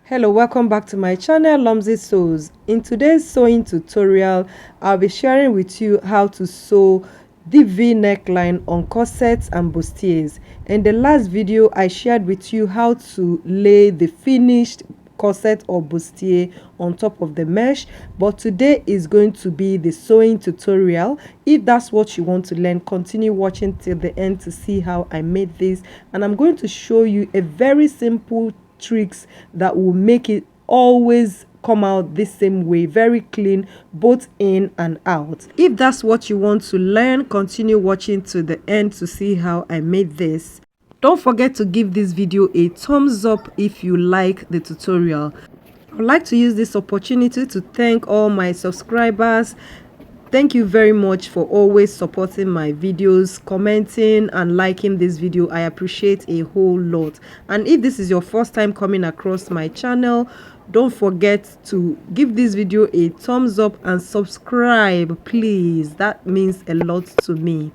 Hello, welcome back to my channel Lomzy Sews. In today's sewing tutorial, I'll be sharing with you how to sew the V neckline on corsets and bustiers. In the last video, I shared with you how to lay the finished corset or bustier on top of the mesh, but today is going to be the sewing tutorial. If that's what you want to learn, continue watching till the end to see how I made this, and I'm going to show you a very simple tricks that will make it always come out the same way, very clean both in and out. If that's what you want to learn, continue watching to the end to see how I made this. Don't forget to give this video a thumbs up if you like the tutorial. I'd like to use this opportunity to thank all my subscribers. Thank you very much for always supporting my videos, commenting and liking this video. I appreciate a whole lot. And if this is your first time coming across my channel, don't forget to give this video a thumbs up and subscribe, please. That means a lot to me.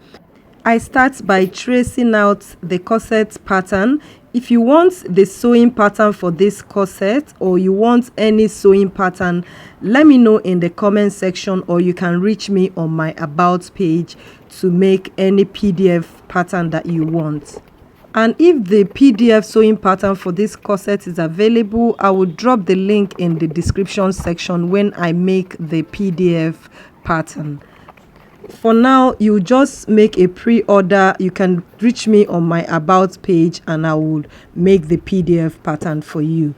I start by tracing out the corset pattern. If you want the sewing pattern for this corset or you want any sewing pattern, let me know in the comment section, or you can reach me on my about page to make any PDF pattern that you want. And if the PDF sewing pattern for this corset is available, I will drop the link in the description section when I make the PDF pattern. For now, you just make a pre-order. You can reach me on my about page and I will make the PDF pattern for you.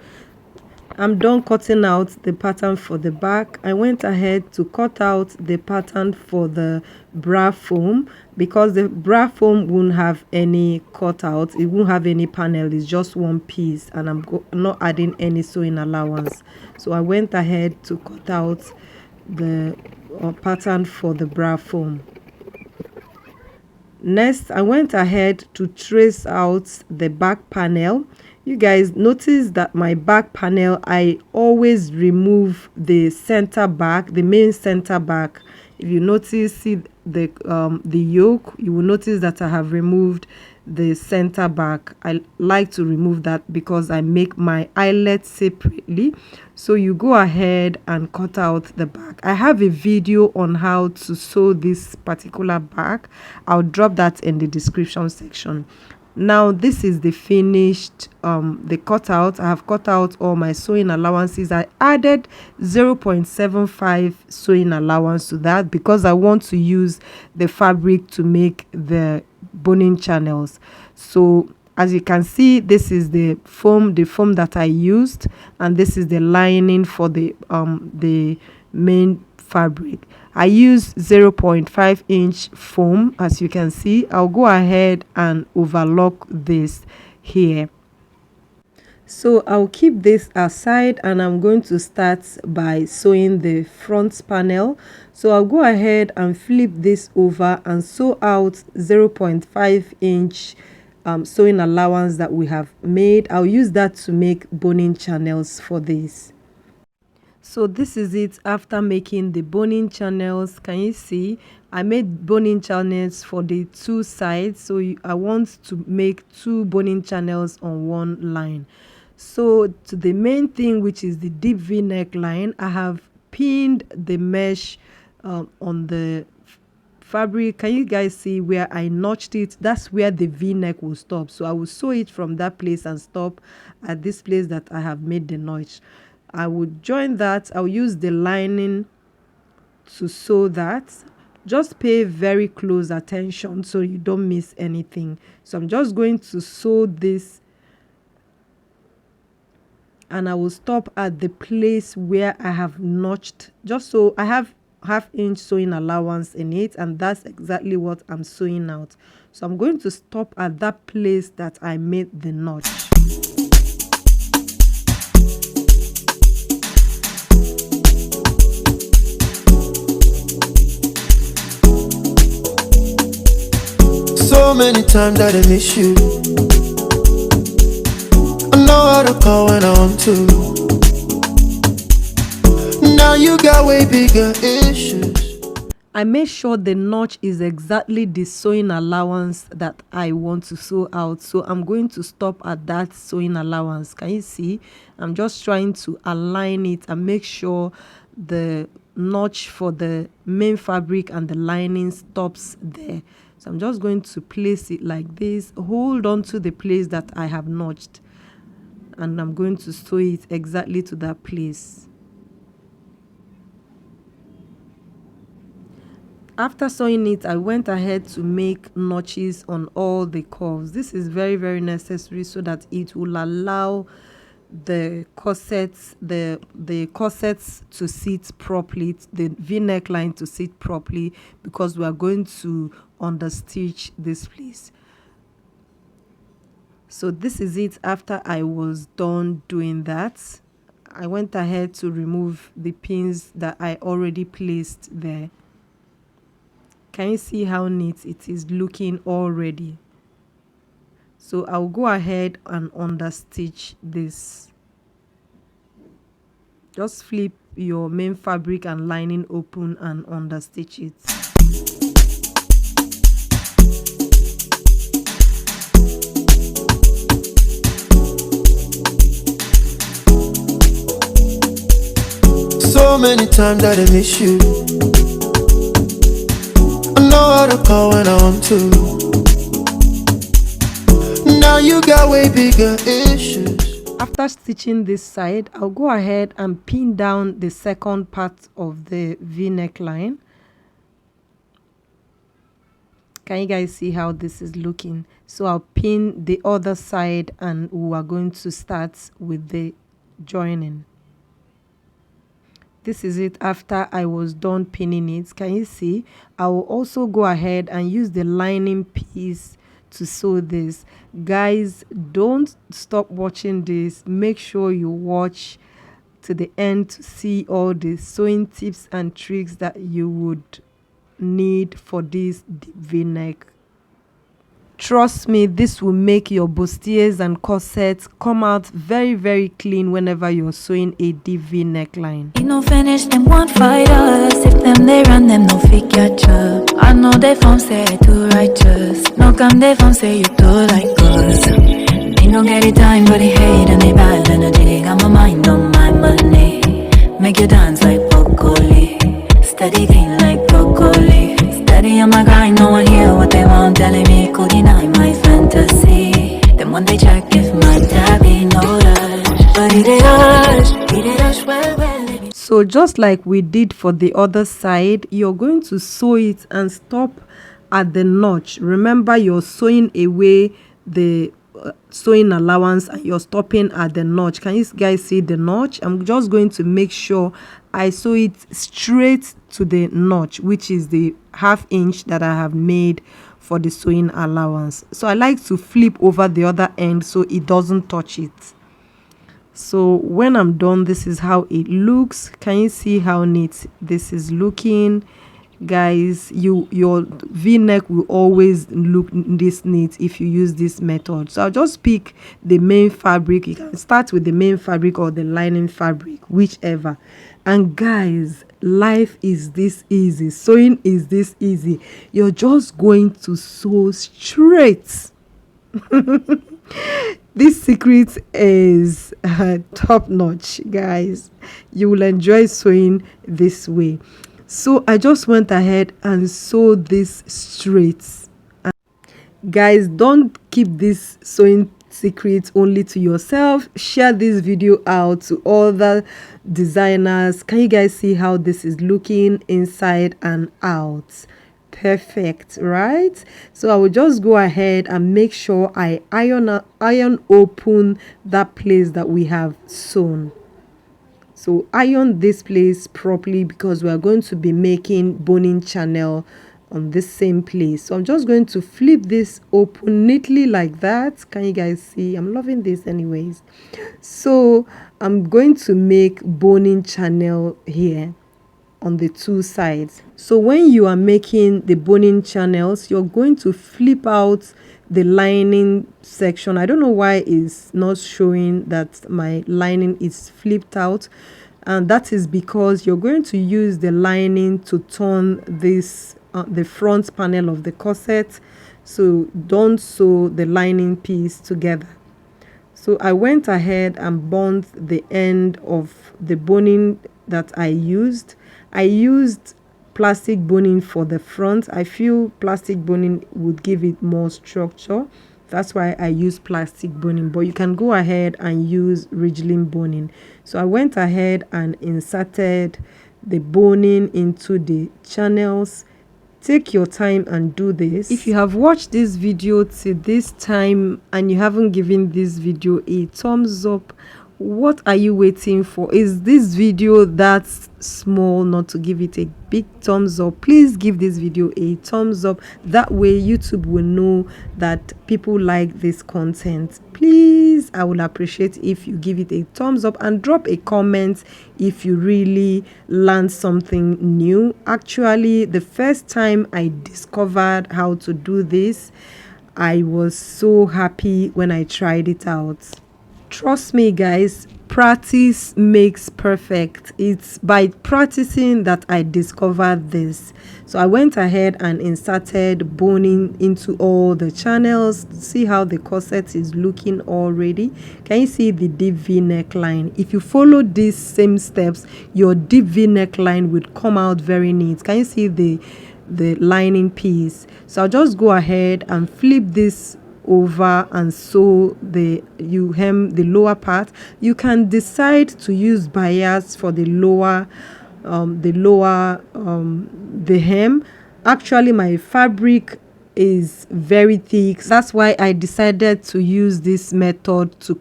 I'm done cutting out the pattern for the back. I went ahead to cut out the pattern for the bra foam because the bra foam won't have any cutout. It won't have any panel. It's just one piece, and I'm not adding any sewing allowance. So I went ahead to cut out the pattern for the bra foam. Next, I went ahead to trace out the back panel. You guys notice that my back panel, I always remove the center back, the main center back. If you notice, see the yoke, you will notice that I have removed the center back. I like to remove that because I make my eyelet separately. So you go ahead and cut out the back. I have a video on how to sew this particular back. I'll drop that in the description section. Now this is the finished the cutout. I have cut out all my sewing allowances. I added 0.75 sewing allowance to that because I want to use the fabric to make the boning channels. So as you can see, this is the foam that I used, and this is the lining for the main fabric. I use 0.5 inch foam. As you can see, I'll go ahead and overlock this here. So I'll keep this aside and I'm going to start by sewing the front panel. So I'll go ahead and flip this over and sew out 0.5 inch sewing allowance that we have made. I'll use that to make boning channels for this. So this is it after making the boning channels. Can you see I made boning channels for the two sides? So I want to make two boning channels on one line. So to the main thing, which is the deep V neckline, I have pinned the mesh on the fabric. Can you guys see where I notched it? That's where the V neck will stop. So I will sew it from that place and stop at this place that I have made the notch. I would join that. I'll use the lining to sew that. Just pay very close attention so you don't miss anything. So I'm just going to sew this and I will stop at the place where I have notched, just so I have ½ inch sewing allowance in it, and that's exactly what I'm sewing out. So I'm going to stop at that place that I made the notch. So many times that I miss you. I know how to call when I want to. Now you got way bigger issues. I made sure the notch is exactly the sewing allowance that I want to sew out. So I'm going to stop at that sewing allowance. Can you see? I'm just trying to align it and make sure the notch for the main fabric and the lining stops there. So I'm just going to place it like this, hold on to the place that I have notched, and I'm going to sew it exactly to that place. After sewing it, I went ahead to make notches on all the curves. This is very, very necessary so that it will allow the corsets, the corsets to sit properly, the v-neck line to sit properly, because we are going to understitch this place. So this is it after I was done doing that. I went ahead to remove the pins that I already placed there. Can you see how neat it is looking already? So I'll go ahead and understitch this. Just flip your main fabric and lining open and understitch it. So many times that I miss you. I know how to call when I want to. Now you got way bigger issues. After stitching this side, I'll go ahead and pin down the second part of the v-neck line. Can you guys see how this is looking? So I'll pin the other side and we are going to start with the joining. This is it after I was done pinning it. Can you see? I will also go ahead and use the lining piece to sew this. Guys, don't stop watching this. Make sure you watch to the end to see all the sewing tips and tricks that you would need for this deep v-neck. Trust me, this will make your bustiers and corsets come out very, very clean whenever you're sewing a deep v-neck line. You no finish them won't fight us. If them they run them no fit catch up. I know they from say too righteous. No come they from say you too like us. They no get it time but they hate and they bad energy. Got my mind on my money. Make you dance like broccoli. Steady clean like broccoli. Steady on my grind, no one hear what they want. Telling me could deny my fantasy. Then when they check if my tabby no rush. But it rush, well. So just like we did for the other side, you're going to sew it and stop at the notch. Remember, you're sewing away the sewing allowance and you're stopping at the notch. Can you guys see the notch? I'm just going to make sure I sew it straight to the notch, which is the ½ inch that I have made for the sewing allowance. So I like to flip over the other end so it doesn't touch it. So when I'm done, this is how it looks. Can you see how neat this is looking? Guys, your v-neck will always look this neat if you use this method. So I'll just pick the main fabric. You can start with the main fabric or the lining fabric, whichever. And guys, life is this easy. Sewing is this easy. You're just going to sew straight. This secret is top notch, guys. You will enjoy sewing this way. So I just went ahead and sewed this straight. And guys, don't keep this sewing secret only to yourself. Share this video out to other designers. Can you guys see how this is looking inside and out? Perfect, right? So I will just go ahead and make sure I iron open that place that we have sewn. So iron this place properly because we are going to be making boning channel on this same place. So I'm just going to flip this open neatly like that. Can you guys see? I'm loving this anyways. So I'm going to make boning channel here on the two sides. So when you are making the boning channels, you're going to flip out the lining section. I don't know why it's not showing that my lining is flipped out. and that is because you're going to use the lining to turn this the front panel of the corset, so don't sew the lining piece together. So I went ahead and bound the end of the boning that I used. I used plastic boning for the front. I feel plastic boning would give it more structure. That's why I use plastic boning, but you can go ahead and use ridgeline boning. So I went ahead and inserted the boning into the channels. Take your time and do this. If you have watched this video till this time and you haven't given this video a thumbs up, what are you waiting for? Is this video that small not to give it a big thumbs up? Please give this video a thumbs up. That way YouTube will know that people like this content. Please, I will appreciate if you give it a thumbs up and drop a comment if you really learned something new. Actually, the first time I discovered how to do this, I was so happy when I tried it out. Trust me guys, practice makes perfect. It's by practicing that I discovered this. So I went ahead and inserted boning into all the channels. See how the corset is looking already. Can you see the deep V neckline? If you follow these same steps, your deep V neckline would come out very neat. Can you see the lining piece? So I'll just go ahead and flip this over and sew you hem the lower part. You can decide to use bias for the hem. Actually my fabric is very thick, that's why I decided to use this method to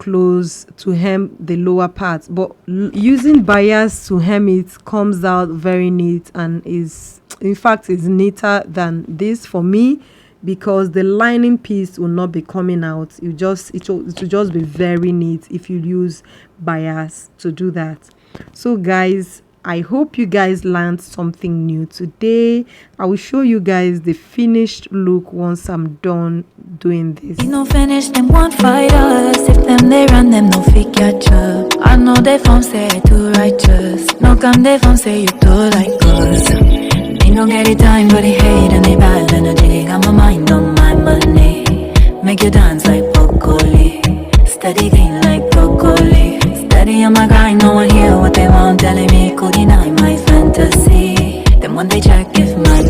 hem the lower part, but using bias to hem it comes out very neat and is neater than this for me, because the lining piece will not be coming out. It will just be very neat if you use bias to do that. So guys, I hope you guys learned something new today. I will show you guys the finished look once I'm done doing this. You know finish them won't fight us. If them they run them no fit catch up. I know they from say too righteous. No come they from say you too like us. They don't get it time but they hate and they bad energy. Got my mind on my money. Make you dance like broccoli. Steady clean like broccoli. Steady on my grind, no one hear what they want telling me. Could deny my fantasy. Then when they check if my